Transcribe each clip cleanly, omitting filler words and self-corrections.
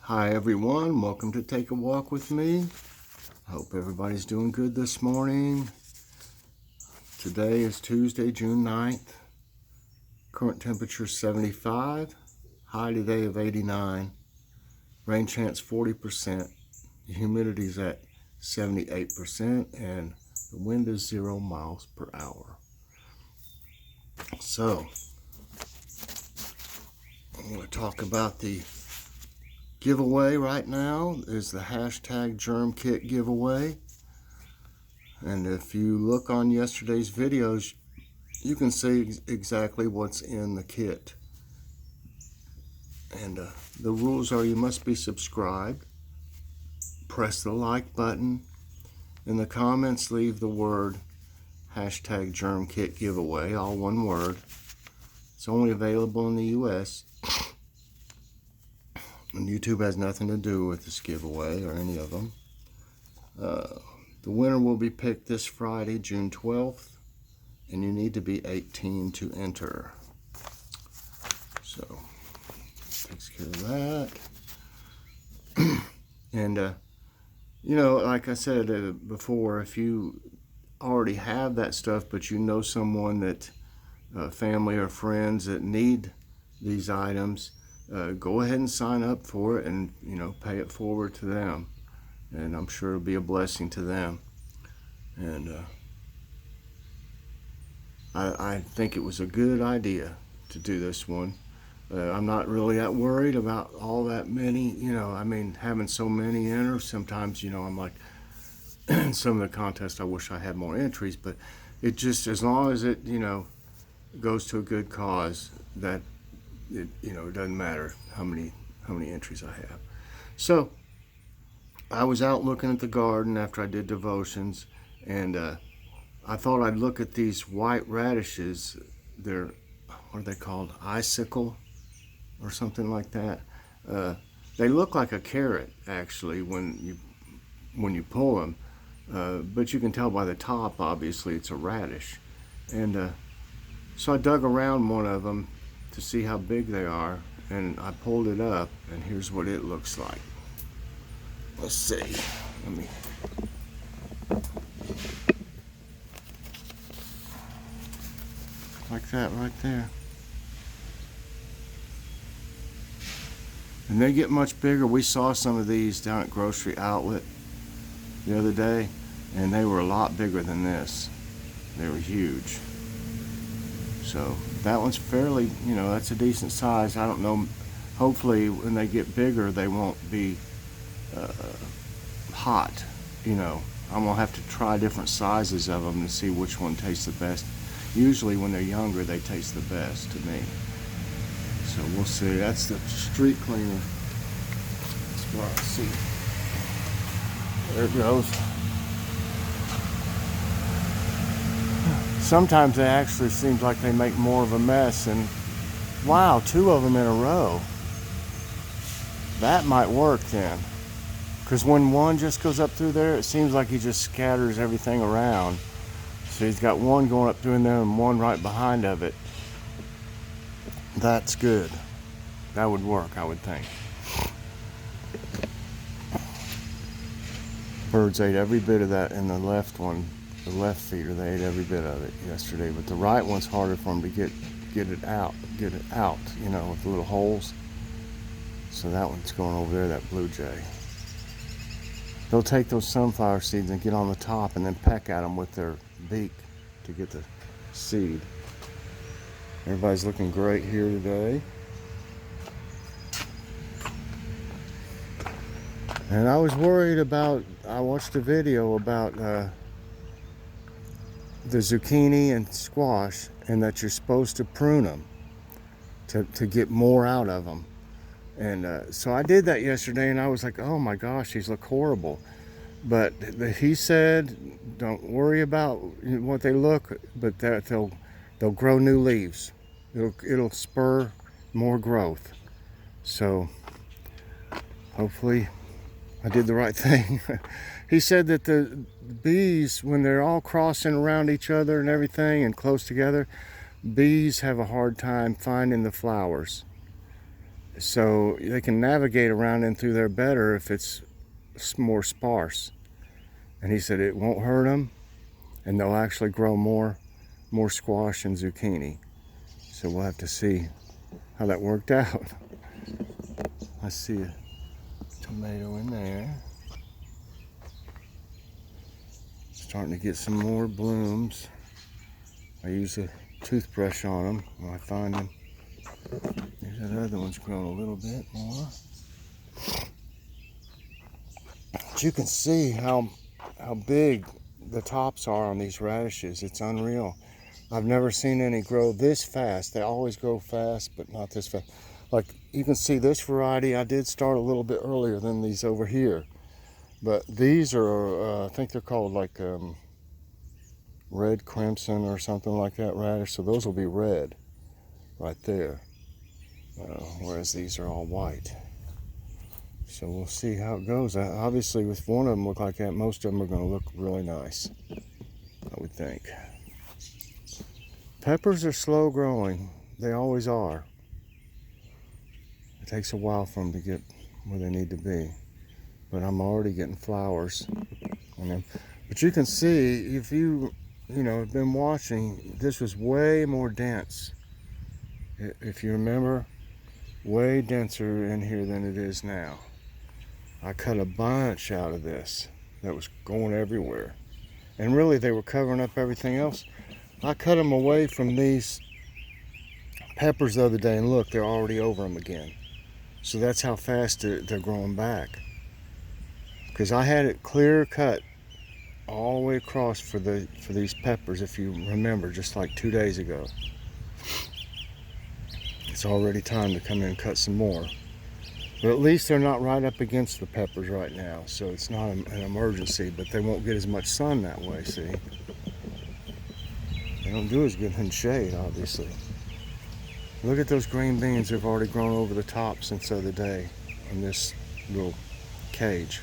Hi everyone, welcome to Take a Walk with me. Hope everybody's doing good this morning. Today is Tuesday, June 9th. Current temperature 75. High today of 89. Rain chance 40%. The humidity is at 78% and the wind is 0 miles per hour. So, I'm going to talk about the giveaway right now. Is the hashtag germ kit giveaway. And if you look on yesterday's videos, you can see exactly what's in the kit. And the rules are you must be subscribed, press the like button, in the comments leave the word hashtag germ kit giveaway, all one word. It's only available in the US. And YouTube has nothing to do with this giveaway or any of them. The winner will be picked this Friday, June 12th, and you need to be 18 to enter. So, takes care of that. And, you know, like I said before, if you already have that stuff, but you know someone that, family or friends that need these items, go ahead and sign up for it and, you know, pay it forward to them. And I'm sure it'll be a blessing to them. And I think it was a good idea to do this one. I'm not really that worried about all that many, you know, I mean, having so many enter. Sometimes, you know, I'm like, in some of the contests, I wish I had more entries, but it just, as long as it, you know, goes to a good cause, that, it, you know, it doesn't matter how many entries I have. So, I was out looking at the garden after I did devotions, and I thought I'd look at these white radishes. They're, what are they called? Icicle or something like that. They look like a carrot actually when you pull them, but you can tell by the top obviously it's a radish. And so I dug around one of them to see how big they are, and I pulled it up, and here's what it looks like. Let's see. Let me. Like that right there. And they get much bigger. We saw some of these down at Grocery Outlet the other day, and they were a lot bigger than this. They were huge. So that one's fairly, you know, that's a decent size. I don't know, hopefully when they get bigger they won't be hot, you know. I'm gonna have to try different sizes of them to see which one tastes the best. Usually when they're younger they taste the best to me. So we'll see. That's the street cleaner. That's what I see. There it goes. Sometimes they actually seem like they make more of a mess, and wow, 2 of them in a row. That might work then. Because when one just goes up through there, it seems like he just scatters everything around. So he's got one going up through in there and one right behind of it. That's good. That would work, I would think. Birds ate every bit of that in the left one. The left feeder, they ate every bit of it yesterday. But the right one's harder for them to get it out, you know, with the little holes. So that one's going over there, that blue jay. They'll take those sunflower seeds and get on the top and then peck at them with their beak to get the seed. Everybody's looking great here today. And I was worried about, I watched a video about the zucchini and squash, and that you're supposed to prune them to get more out of them. And so I did that yesterday, and I was like, oh my gosh, these look horrible. But he said, don't worry about what they look, but that they'll grow new leaves. It'll spur more growth. So hopefully I did the right thing. He said that the bees, when they're all crossing around each other and everything and close together, bees have a hard time finding the flowers. so they can navigate around in through there better if it's more sparse. And he said it won't hurt them, and they'll actually grow more squash and zucchini. So we'll have to see how that worked out. I see a tomato in there. Starting to get some more blooms. I use a toothbrush on them when I find them. There's that other one's grown a little bit more. But you can see how big the tops are on these radishes. It's unreal. I've never seen any grow this fast. They always grow fast, but not this fast. Like you can see this variety, I did start a little bit earlier than these over here. But these are, I think they're called like red crimson or something like that radish. So those will be red right there. Whereas these are all white. So we'll see how it goes. Obviously, with one of them look like that, most of them are going to look really nice, I would think. Peppers are slow growing. They always are. It takes a while for them to get where they need to be. But I'm already getting flowers on them. But you can see, if you have been watching, this was way more dense. If you remember, way denser in here than it is now. I cut a bunch out of this that was going everywhere. And really they were covering up everything else. I cut them away from these peppers the other day, and look, they're already over them again. So that's how fast they're growing back. Because I had it clear cut all the way across for these peppers, if you remember, just like 2 days ago. It's already time to come in and cut some more. But at least they're not right up against the peppers right now, so it's not an emergency, but they won't get as much sun that way, see? They don't do as good in shade, obviously. Look at those green beans. They've already grown over the top since the other day in this little cage.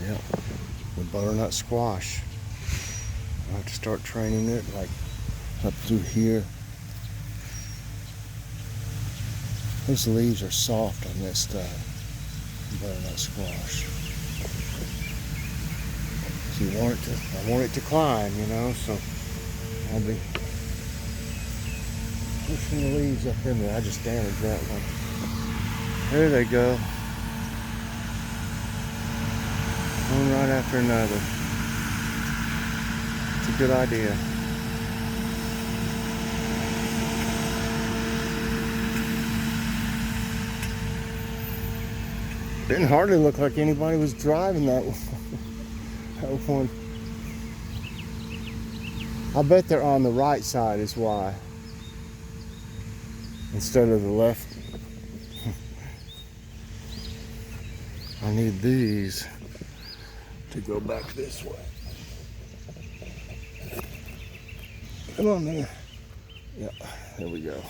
Yep, the butternut squash. I have to start training it like up through here. Those leaves are soft on this butternut squash. So I want it to climb, so I'll be pushing the leaves up in there. I just damaged that one. There they go. One right after another. It's a good idea. Didn't hardly look like anybody was driving that one. I bet they're on the right side is why, instead of the left. I need these to go back this way. Come on there. Yep, there we go.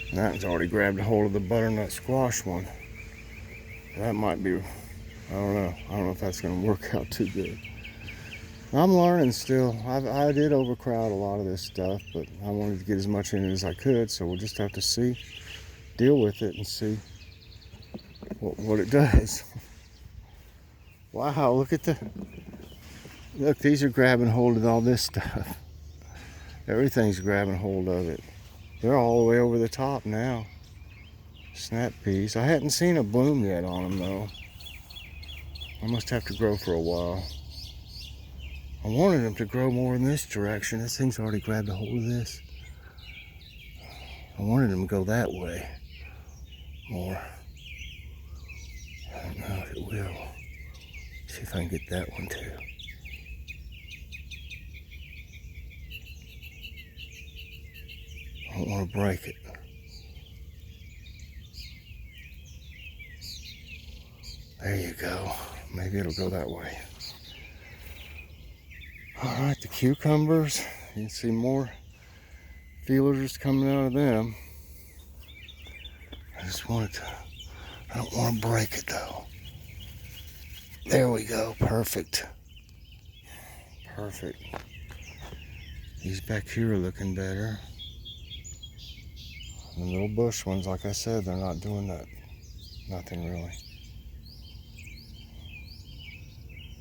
And that one's already grabbed a hold of the butternut squash one. That might be, I don't know if that's going to work out too good. I'm learning still. I did overcrowd a lot of this stuff, but I wanted to get as much in it as I could, so we'll just have to deal with it and see what it does. Wow, look, these are grabbing hold of all this stuff. Everything's grabbing hold of it. They're all the way over the top now. Snap peas. I hadn't seen a bloom yet on them though. I must have to grow for a while. I wanted them to grow more in this direction. This thing's already grabbed a hold of this. I wanted them to go that way more. I don't know if it will. See if I can get that one too. I don't want to break it. There you go. Maybe it'll go that way. Alright, the cucumbers. You can see more feelers coming out of them. I don't want to break it though. There we go. Perfect. Perfect. These back here are looking better. The little bush ones, like I said, they're not doing that. Nothing really.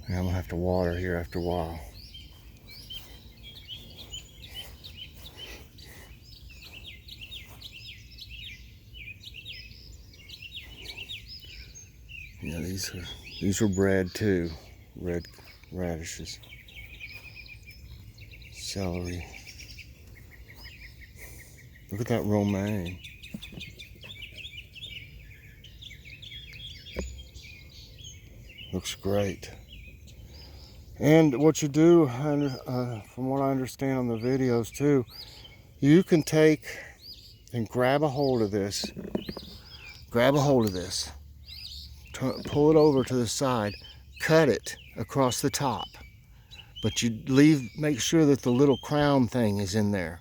And I'm gonna have to water here after a while. Yeah, these are red too. Red radishes. Celery. Look at that romaine. Looks great. And what you do, from what I understand on the videos too, you can take and grab a hold of this. Grab a hold of this. Pull it over to the side. Cut it across the top. But you make sure that the little crown thing is in there.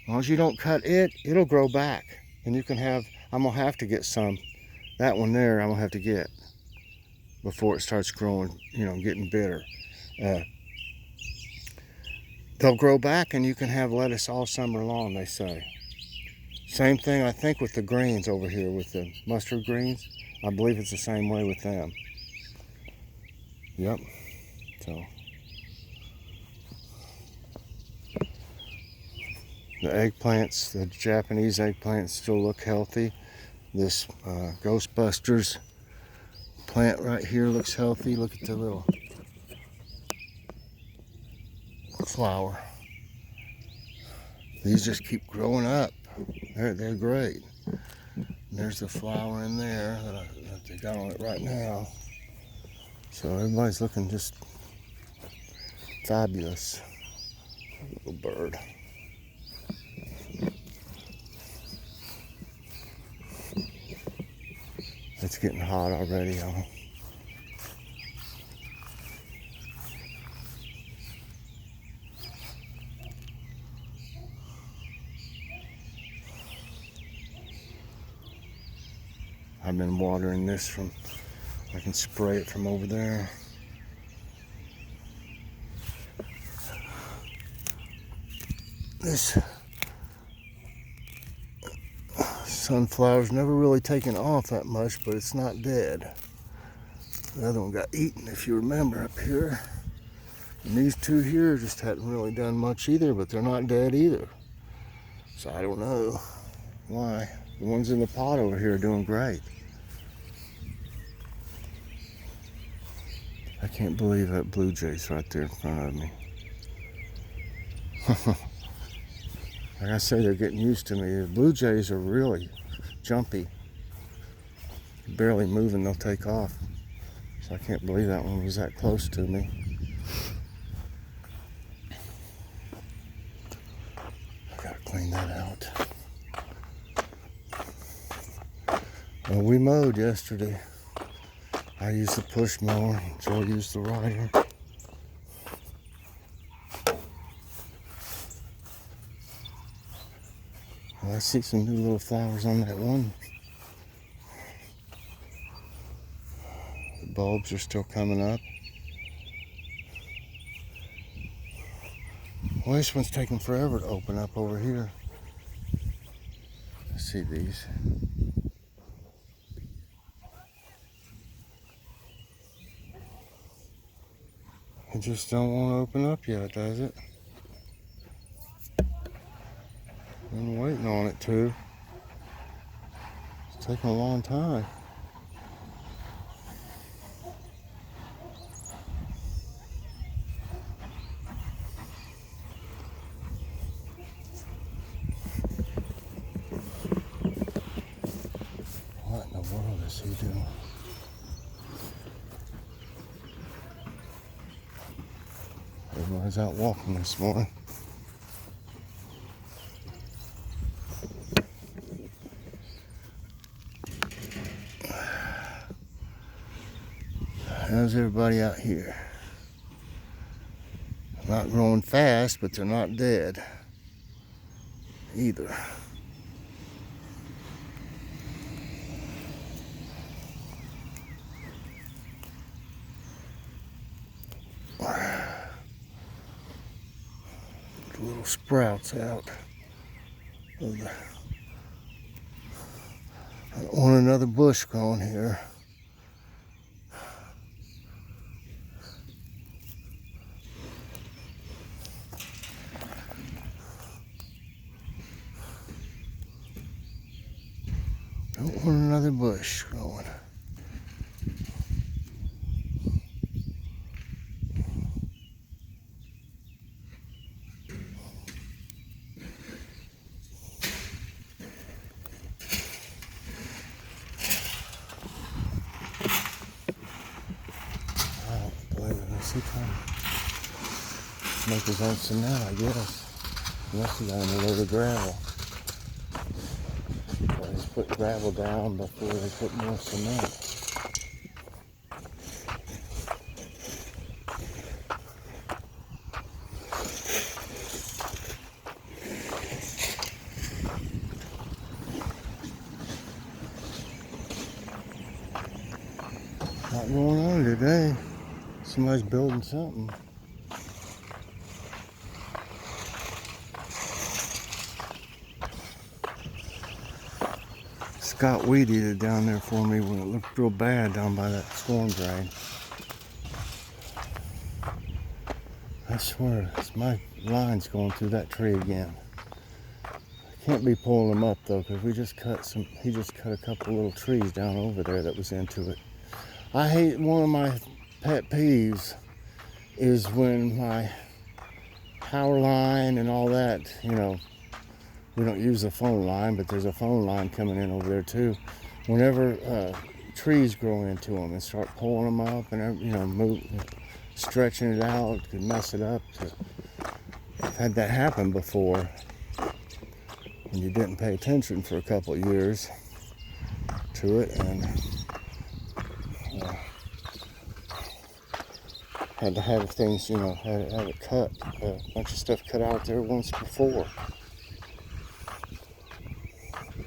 As long as you don't cut it, it'll grow back. And you can have, I'm gonna have to get some. That one there, I'm gonna have to get before it starts growing, getting bitter. They'll grow back and you can have lettuce all summer long, they say. Same thing, I think, with the greens over here, with the mustard greens. I believe it's the same way with them. Yep. So the eggplants, the Japanese eggplants still look healthy. This Ghostbusters plant right here looks healthy. Look at the little flower. These just keep growing up. They're great. And there's the flower in there that they got on it right now. So everybody's looking just fabulous. Little bird. It's getting hot already, y'all. I've been watering this I can spray it from over there. This sunflower's never really taken off that much, but it's not dead. The other one got eaten, if you remember, up here. And these two here just hadn't really done much either, but they're not dead either. So I don't know why. The ones in the pot over here are doing great. I can't believe that blue jay's right there in front of me. Like I say, they're getting used to me. The blue jays are really jumpy. Barely moving, they'll take off. So I can't believe that one was that close to me. Gotta clean that out. Well, we mowed yesterday. I used the push mower. Joy used the rider. Well, I see some new little flowers on that one. The bulbs are still coming up. Well, this one's taking forever to open up over here. I see these. It just don't want to open up yet, does it? I'm waiting on it to. It's taking a long time. What in the world is he doing? Everybody's out walking this morning. How's everybody out here? Not growing fast, but they're not dead either. The little sprouts out of the I don't want another bush growing here. Don't want another bush growing. I don't believe it. He trying to make his own cement, I guess. Unless he got him a load of gravel. Well, he's put gravel down before they put more cement. Not going on today. Somebody's building something. Scott weeded it down there for me when it looked real bad down by that storm drain. I swear, it's my lines going through that tree again. I can't be pulling them up though, because he just cut a couple little trees down over there that was into it. I hate, one of my pet peeves is when my power line and all that, you know, we don't use the phone line, but there's a phone line coming in over there too. Whenever trees grow into them and start pulling them up and, you know, stretching it out, could mess it up. I've had that happen before when you didn't pay attention for a couple of years to it, and had to have things, you know, had it cut, a bunch of stuff cut out there once before.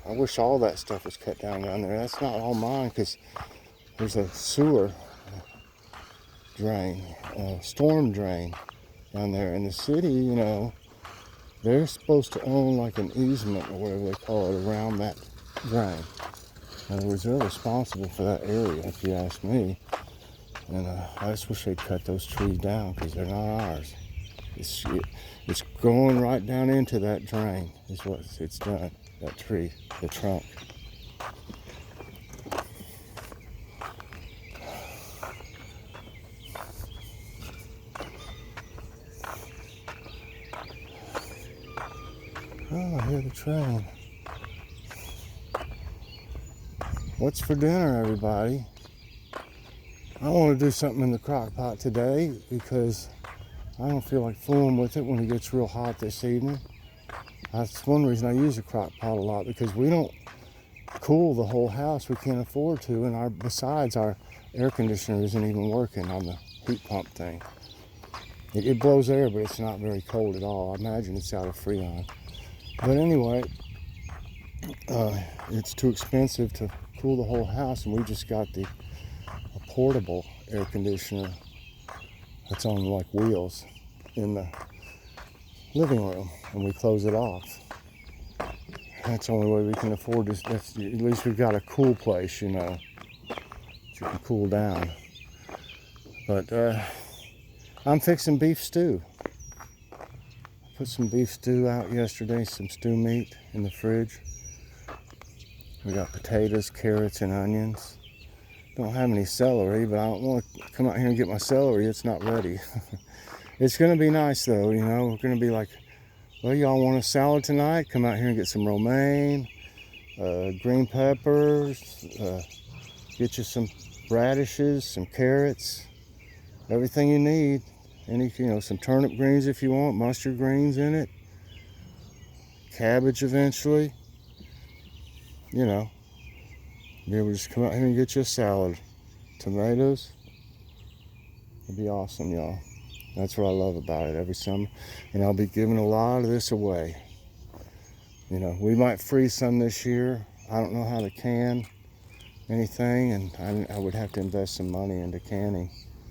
I wish all that stuff was cut down there. That's not all mine, because there's a sewer drain, storm drain down there. In the city, you know, they're supposed to own like an easement or whatever they call it around that drain. In other words, they're responsible for that area, if you ask me. And I just wish they'd cut those trees down, because they're not ours. It's going right down into that drain is what it's done. That tree, the trunk. Oh, I hear the train. What's for dinner, everybody? I want to do something in the crock pot today because I don't feel like fooling with it when it gets real hot this evening. That's one reason I use a crock pot a lot, because we don't cool the whole house. We can't afford to, and besides our air conditioner isn't even working on the heat pump thing. It blows air, but it's not very cold at all. I imagine it's out of Freon. But anyway, it's too expensive to cool the whole house, and we just got a portable air conditioner that's on like wheels in the living room, and we close it off. That's the only way we can afford this. At least we've got a cool place, you know, that you can cool down. But I'm fixing beef stew. Put some beef stew out yesterday, some stew meat in the fridge. We got potatoes, carrots, and onions. Don't have any celery, but I don't want to come out here and get my celery. It's not ready. It's going to be nice though, you know. We're going to be like, well, y'all want a salad tonight? Come out here and get some romaine, green peppers, get you some radishes, some carrots, everything you need. Some turnip greens if you want, mustard greens in it, cabbage eventually. You know, be able to just come out here and get you a salad. Tomatoes. It'd be awesome, y'all. That's what I love about it every summer. And I'll be giving a lot of this away. You know, we might freeze some this year. I don't know how to can anything, and I would have to invest some money into canning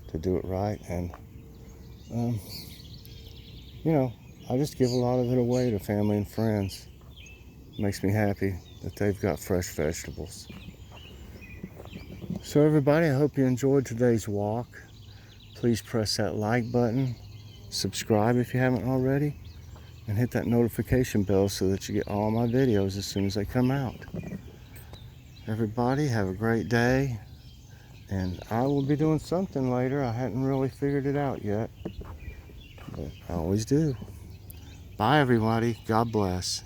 to do it right. And, you know, I just give a lot of it away to family and friends. Makes me happy. that they've got fresh vegetables. So everybody, I hope you enjoyed today's walk. Please press that like button, subscribe if you haven't already, and hit that notification bell so that you get all my videos as soon as they come out. Everybody, have a great day, and I will be doing something later. I hadn't really figured it out yet, but I always do. Bye everybody, God bless.